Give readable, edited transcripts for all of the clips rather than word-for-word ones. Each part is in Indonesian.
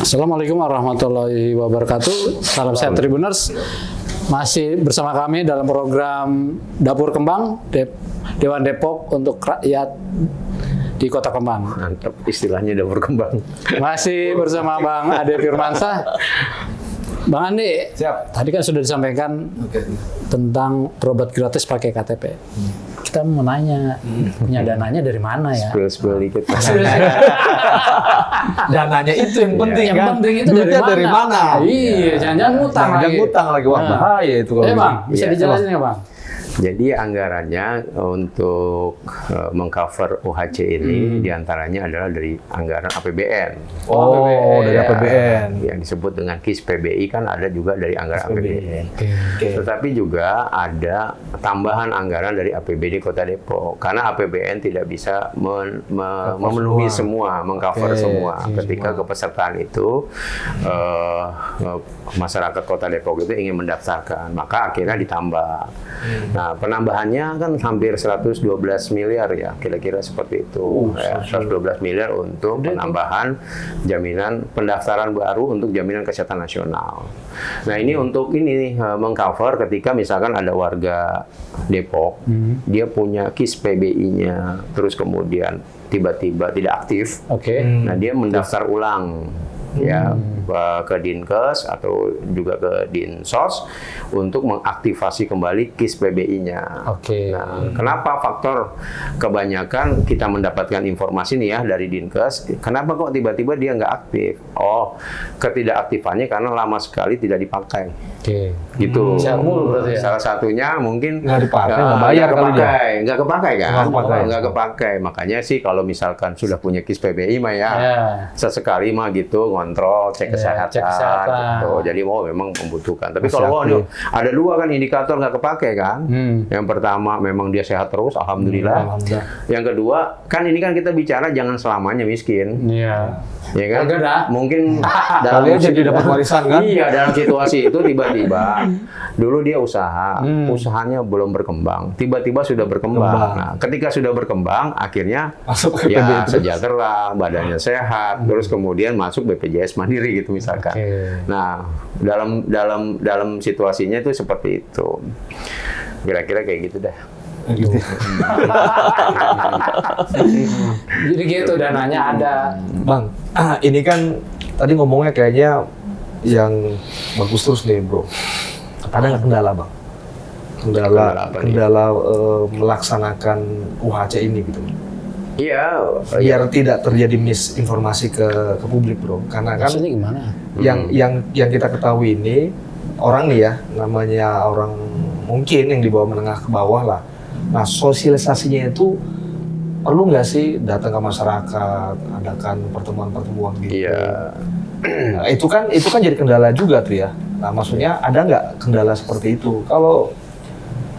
Assalamualaikum warahmatullahi wabarakatuh. Salam sehat Tribuners. Masih bersama kami dalam program Dapur Kembang Dewan Depok untuk rakyat di Kota Kembang. Mantap istilahnya Dapur Kembang. Masih bersama Bang Ade Firmansyah. Bang Andi, siap. Tadi kan sudah disampaikan tentang berobat gratis pakai KTP. Kita mau nanya, punya dananya dari mana ya? Spill dikit. Dananya itu yang penting Yang kan. penting itu dari mana? Iya, jangan-jangan ngutang lagi. Ngutang lagi, wah bahaya itu kalau. Bang, bisa Iya. dijelasin nggak Bang? Jadi anggarannya untuk mengcover UHC ini diantaranya adalah dari anggaran APBN. Oh, dari Ya, APBN. yang disebut dengan KIS PBI kan ada juga dari anggaran APBN. Oke. Tetapi juga ada tambahan anggaran dari APBD Kota Depok karena APBN tidak bisa memenuhi semua, mengcover semua. Ketika kepesertaan itu masyarakat Kota Depok itu ingin mendaftarkan, maka akhirnya ditambah. Nah, penambahannya kan hampir 112 miliar ya, kira-kira seperti itu. 112 miliar untuk penambahan jaminan pendaftaran baru untuk jaminan kesehatan nasional. Nah, ini untuk ini mengcover ketika misalkan ada warga Depok, dia punya KIS PBI-nya, terus kemudian tiba-tiba tidak aktif. Nah, dia mendaftar ulang ya ke Dinkes atau juga ke Dinsos untuk mengaktifasi kembali KIS PBI-nya. Nah, kenapa faktor kebanyakan kita mendapatkan informasi nih ya dari Dinkes, kenapa kok tiba-tiba dia nggak aktif? Oh, ketidakaktifannya karena lama sekali tidak dipakai. Gitu. Berarti ya? Salah satunya mungkin Nggak dipakai, nggak bayar kali dia. nggak kepakai kan? Nggak Nggak kepakai. Makanya sih kalau misalkan sudah punya KIS PBI mah ya, sesekali mah gitu ngontrol, cek kesehatan. Gitu. Jadi memang membutuhkan. Tapi kalau ada dua kan indikator nggak kepakai kan? Yang pertama memang dia sehat terus, alhamdulillah. Yang kedua kan ini kan kita bicara jangan selamanya miskin. Ya kan? Mungkin dalam jadi dapat warisan kan? Iya, dalam situasi itu tiba-tiba dulu dia usahanya belum berkembang, tiba-tiba sudah berkembang. Nah, ketika sudah berkembang, akhirnya masuk ke ya sejahtera, badannya sehat, terus kemudian masuk BPJS Mandiri gitu misalkan. Nah, dalam situasinya itu seperti itu. Kira-kira kayak gitu dah. Jadi gitu dananya ada. Bang, ini kan tadi ngomongnya kayaknya yang bagus terus nih bro. Ada nggak kendala bang? Kendala melaksanakan UHC ini gitu. Iya, biar tidak terjadi misinformasi ke publik bro. Karena kan maksudnya gimana? Yang kita ketahui ini orang nih ya, namanya orang mungkin yang di bawah menengah ke bawah lah. Nah, sosialisasinya itu perlu nggak sih datang ke masyarakat, adakan pertemuan-pertemuan gitu? Iya. Nah, itu kan jadi kendala juga tuh ya. Nah, maksudnya ada nggak kendala seperti itu? Kalau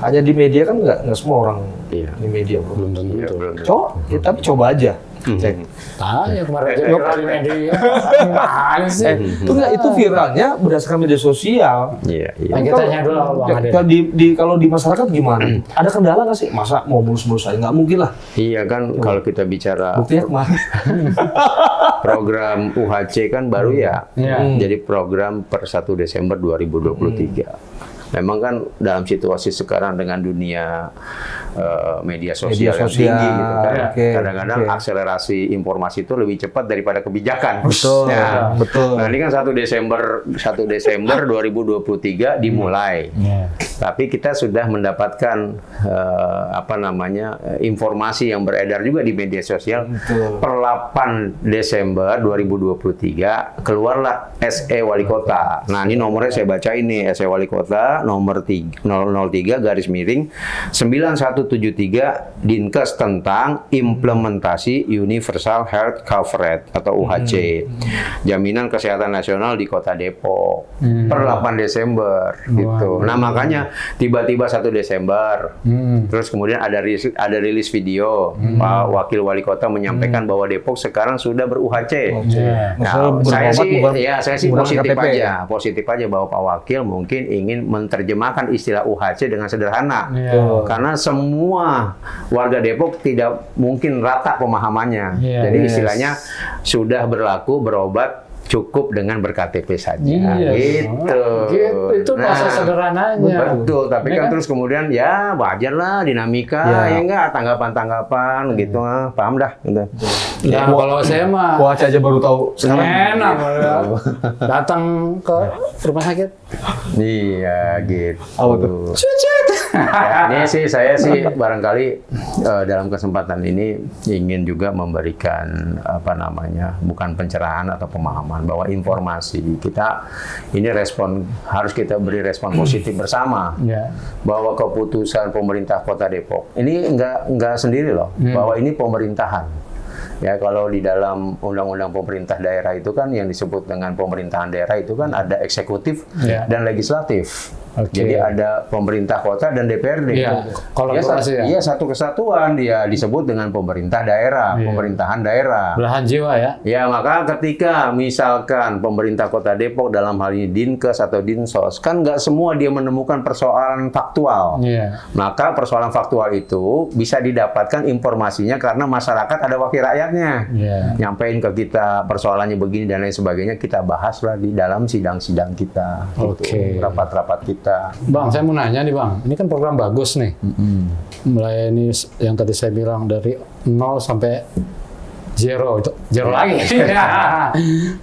hanya di media kan nggak semua orang di media bro. Belum tentu. Tapi coba aja. Cek. Tanya kemarin aja di media. Gimana sih? Itu viralnya berdasarkan media sosial. Iya. Nah, kita tanya dulu sama Bang Ade. Kalau di masyarakat gimana? Ada kendala nggak sih? Masa mau mulus-mulus aja? Nggak mungkin lah. Iya kan, kalau kita bicara Buktinya kemarin. program UHC kan baru ya. Jadi program per 1 Desember 2023. Memang kan dalam situasi sekarang dengan dunia media sosial yang tinggi gitu kan. Kadang-kadang akselerasi informasi itu lebih cepat daripada kebijakan. Betul. Nah, ini kan 1 Desember 2023 dimulai. Tapi kita sudah mendapatkan informasi yang beredar juga di media sosial. Per 8 Desember 2023 keluarlah SE Wali Kota. Nah, ini nomornya saya baca ini, SE Wali Kota nomor 003/9173 Dinkes tentang implementasi Universal Health Coverage atau UHC. Jaminan Kesehatan Nasional di Kota Depok. Per 8 Desember gitu. Nah, makanya tiba-tiba 1 Desember. Terus kemudian ada rilis video Pak Wakil Wali Kota menyampaikan bahwa Depok sekarang sudah ber-UHC. Nah, saya sih positif aja bahwa Pak Wakil mungkin ingin menerjemahkan istilah UHC dengan sederhana. Karena semua warga Depok tidak mungkin rata pemahamannya. Jadi istilahnya sudah berlaku berobat cukup dengan ber-KTP saja. Iya. Gitu. Itu bahasa sederhananya. Betul, tapi Ini kan kan terus kemudian ya wajar lah dinamika, ya enggak tanggapan-tanggapan gitu, paham dah. Gitu. Ya, kalau saya mah Wah, aja baru tahu sekarang. enak datang ke rumah sakit. Iya, gitu. Apa tuh? Ya, ini sih saya sih barangkali dalam kesempatan ini ingin juga memberikan apa namanya, bukan pencerahan atau pemahaman bahwa informasi kita ini harus kita beri respon positif bersama. Ya. Bahwa keputusan pemerintah Kota Depok ini enggak sendiri loh, bahwa ini pemerintahan. Ya, kalau di dalam undang-undang pemerintah daerah itu kan yang disebut dengan pemerintahan daerah itu kan ada eksekutif dan legislatif. Oke. Jadi ada pemerintah kota dan DPRD. Iya, kolaborasi ya. Iya, satu kesatuan dia disebut dengan pemerintah daerah, pemerintahan daerah. Belahan jiwa ya. Ya, maka ketika misalkan pemerintah Kota Depok dalam hal ini Dinkes atau Dinsos, kan nggak semua dia menemukan persoalan faktual. Iya. Maka persoalan faktual itu bisa didapatkan informasinya karena masyarakat ada wakil rakyatnya. Iya. Nyampein ke kita persoalannya begini dan lain sebagainya, kita bahaslah di dalam sidang-sidang kita. Oke. Rapat-rapat kita. Bang, saya mau nanya nih Bang, ini kan program bagus nih. Melayani yang tadi saya bilang dari 0 sampai 0, itu 0 lagi.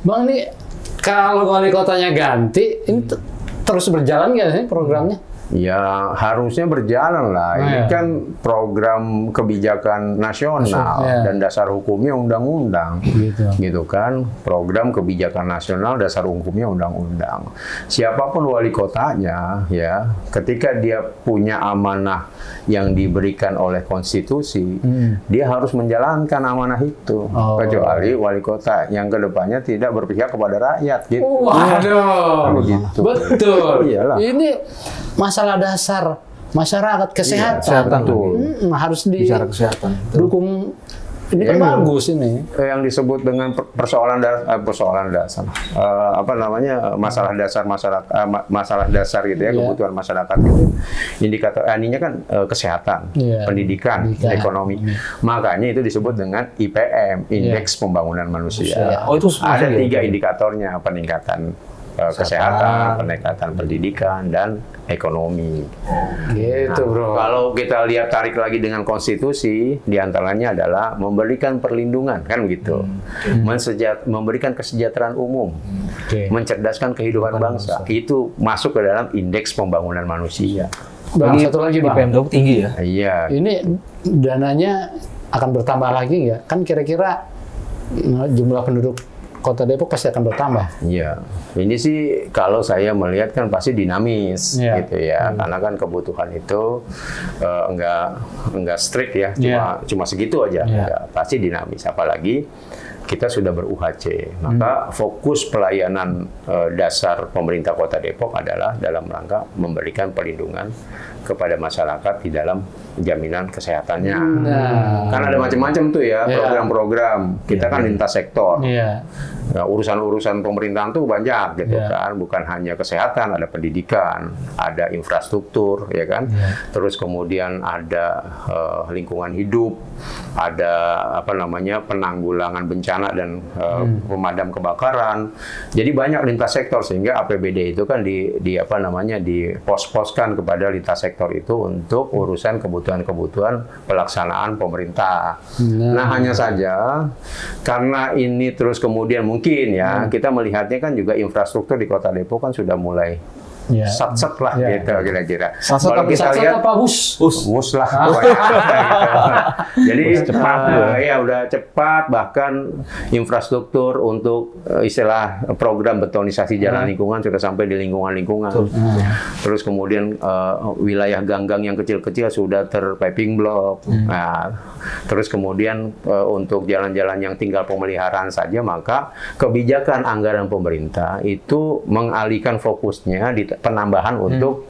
Bang, ini kalau wali kotanya ganti, ini terus berjalan nggak sih programnya? Ya harusnya berjalan lah. Ini kan program kebijakan nasional dan dasar hukumnya undang-undang, gitu kan. Program kebijakan nasional dasar hukumnya undang-undang. Siapapun wali kotanya, ya, ketika dia punya amanah yang diberikan oleh konstitusi, dia harus menjalankan amanah itu. Kecuali wali kota yang kedepannya tidak berpihak kepada rakyat, gitu. Waduh, gitu. betul. Iyalah. Ini masalah dasar masyarakat kesehatan, harus Bicara kesehatan. didukung. Ini kan bagus ini. Yang disebut dengan persoalan dasar, apa namanya, masalah dasar masyarakat, masalah dasar gitu ya, kebutuhan masyarakat gitu. Indikator ininya kan kesehatan, pendidikan, ekonomi. Makanya itu disebut dengan IPM, Indeks Pembangunan Manusia. Oh, itu ada 3 indikatornya: peningkatan kesehatan, peningkatan pendidikan, dan ekonomi. Gitu, bro. Kalau kita lihat tarik lagi dengan konstitusi, diantaranya adalah memberikan perlindungan, kan begitu, memberikan kesejahteraan umum, mencerdaskan kehidupan bangsa. Itu masuk ke dalam Indeks Pembangunan Manusia. Bang, satu lagi Bang. IPM Depok tinggi ya? Iya. Ini dananya akan bertambah lagi nggak? Kan kira-kira jumlah penduduk Kota Depok pasti akan bertambah. Iya, ini sih kalau saya melihat kan pasti dinamis, gitu ya, karena kan kebutuhan itu enggak strict ya, cuma segitu aja, pasti dinamis. Apalagi kita sudah ber-UHC, maka fokus pelayanan dasar pemerintah Kota Depok adalah dalam rangka memberikan perlindungan kepada masyarakat di dalam jaminan kesehatannya. Kan ada macam-macam tuh ya program-program. Kita kan lintas sektor. Nah, urusan-urusan pemerintahan tuh banyak gitu kan, bukan hanya kesehatan, ada pendidikan, ada infrastruktur, ya kan. Terus kemudian ada lingkungan hidup, ada apa namanya, penanggulangan bencana dan pemadam kebakaran. Jadi banyak lintas sektor, sehingga APBD itu kan di apa namanya, dipos-poskan kepada lintas sektor itu untuk urusan kebutuhan pelaksanaan pemerintah. Nah, hanya saja karena ini terus kemudian mungkin ya kita melihatnya kan juga infrastruktur di Kota Depok kan sudah mulai sat-sat lah gitu kira-kira. Kalau kita lihat apa bus lah. Jadi cepat ya, udah cepat, bahkan infrastruktur untuk istilah program betonisasi jalan lingkungan sudah sampai di lingkungan-lingkungan. Terus kemudian wilayah ganggang yang kecil-kecil sudah terpaving block. Nah, terus kemudian untuk jalan-jalan yang tinggal pemeliharaan saja, maka kebijakan anggaran pemerintah itu mengalihkan fokusnya di penambahan untuk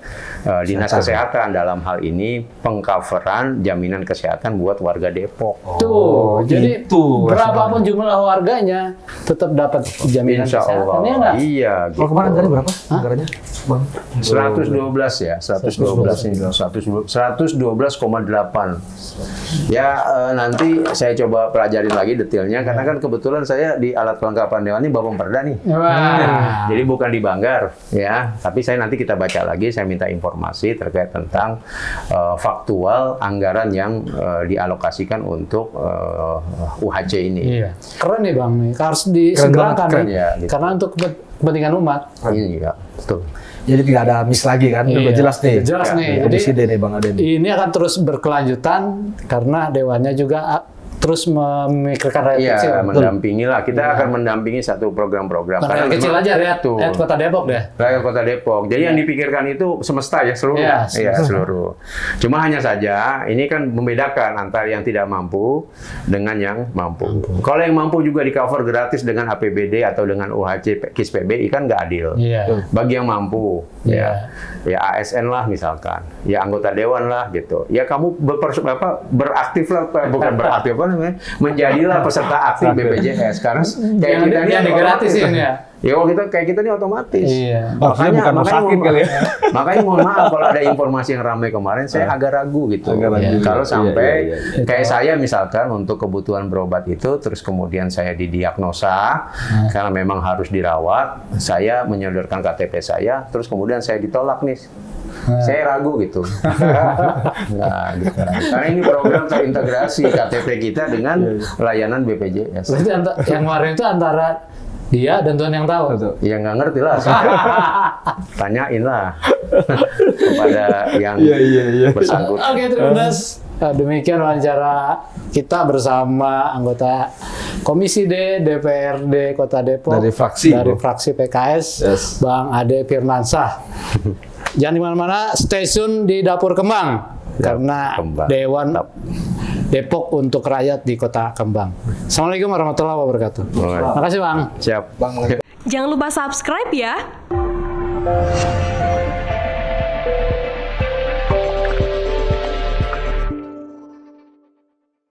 dinas kesehatan, dalam hal ini pengcoveran jaminan kesehatan buat warga Depok. Jadi berapapun jumlah warganya tetap dapat jaminan Insya kesehatan. Allah. Iya. Gitu. Kalau kemarin tadi berapa anggarannya, Bang? 112 ya, 112 ini, 112,8 Ya nanti saya coba pelajarin lagi detailnya karena kan kebetulan saya di alat kelengkapan dewan ini Bapak Perda nih. Wah. Jadi bukan di Banggar ya, tapi saya nanti kita baca lagi, saya minta informasi terkait tentang faktual anggaran yang dialokasikan untuk UHC ini. Iya. Keren nih Bang, nih harus disegerakan keren, nih. ya, gitu. Karena untuk kepentingan umat. Iya, betul. Jadi tidak ada miss lagi kan? Udah Iya, jelas nih. udah jelas nih. Komisi Jadi, D nih Bang Aden. Ini akan terus berkelanjutan karena dewannya juga terus memikirkan rakyat kecil. Iya, mendampingi lah. Kita akan mendampingi satu program-program. Bukan rakyat kecil memang- aja, rakyat Tuh. Kota Depok deh. Rakyat Kota Depok. Jadi yang dipikirkan itu semesta ya, seluruh. Iya, Iya, seluruh. Cuma hanya saja ini kan membedakan antara yang tidak mampu dengan yang mampu. Kalau yang mampu juga di cover gratis dengan APBD atau dengan UHC KIS PBI kan nggak adil. Iya. Bagi yang mampu, Iya. ya ASN lah misalkan, ya anggota dewan lah gitu. Ya kamu beraktif lah, bukan beraktif apa namanya, menjadilah peserta aktif BPJS. Karena kayak kita ini yang digratisin ya. Ya kalau kayak kita ini otomatis. Iya. Maksudnya bukan mau sakit kali ya. Makanya mohon maaf kalau ada informasi yang ramai kemarin, saya agak ragu gitu. Agak ragu. Kalau Iya, sampai iya. kayak saya misalkan untuk kebutuhan berobat itu, terus kemudian saya didiagnosa karena memang harus dirawat, saya menyodorkan KTP saya, terus kemudian saya ditolak nih. Saya ragu gitu. Nggak, gitu. Karena ini program terintegrasi KTP kita dengan layanan BPJS. Berarti yang kemarin itu antara dia dan Tuhan yang tahu. Ya nggak ngerti lah. Tanyain lah kepada yang bersangkutan. Oke, terima kasih. Demikian wawancara kita bersama anggota Komisi D DPRD Kota Depok Dari fraksi, dari Bro. fraksi PKS, Yes. Bang Ade Firmansyah. Jangan di mana-mana, stay tune di Dapur Kembang karena Kembang. Dewan Depok untuk rakyat di Kota Kembang. Assalamualaikum warahmatullahi wabarakatuh. Alright. Makasih Bang. Siap. Bang, Jangan lupa subscribe ya.